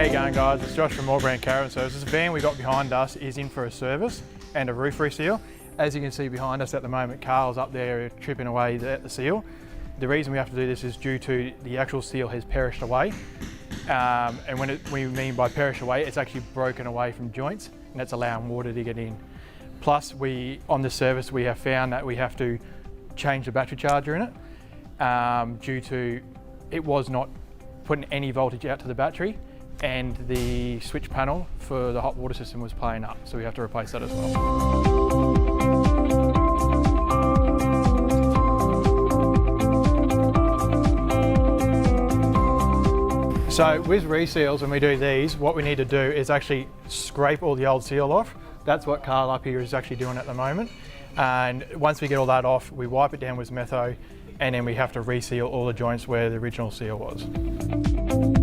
you going, guys? It's Josh from AllBrand Caravan Services. The van we got behind us is in for a service and a roof reseal. As you can see behind us at the moment, Carl's up there tripping away at the seal. The reason we have to do this is due to the actual seal has perished away. And when we mean by perish away, it's actually broken away from joints, and that's allowing water to get in. Plus, on the service, we have found that we have to change the battery charger in it due to it was not putting any voltage out to the battery, and the switch panel for the hot water system was playing up, so we have to replace that as well. So with reseals, when we do these, what we need to do is actually scrape all the old seal off. That's what Carl up here is actually doing at the moment. And once we get all that off, we wipe it down with metho, and then we have to reseal all the joints where the original seal was.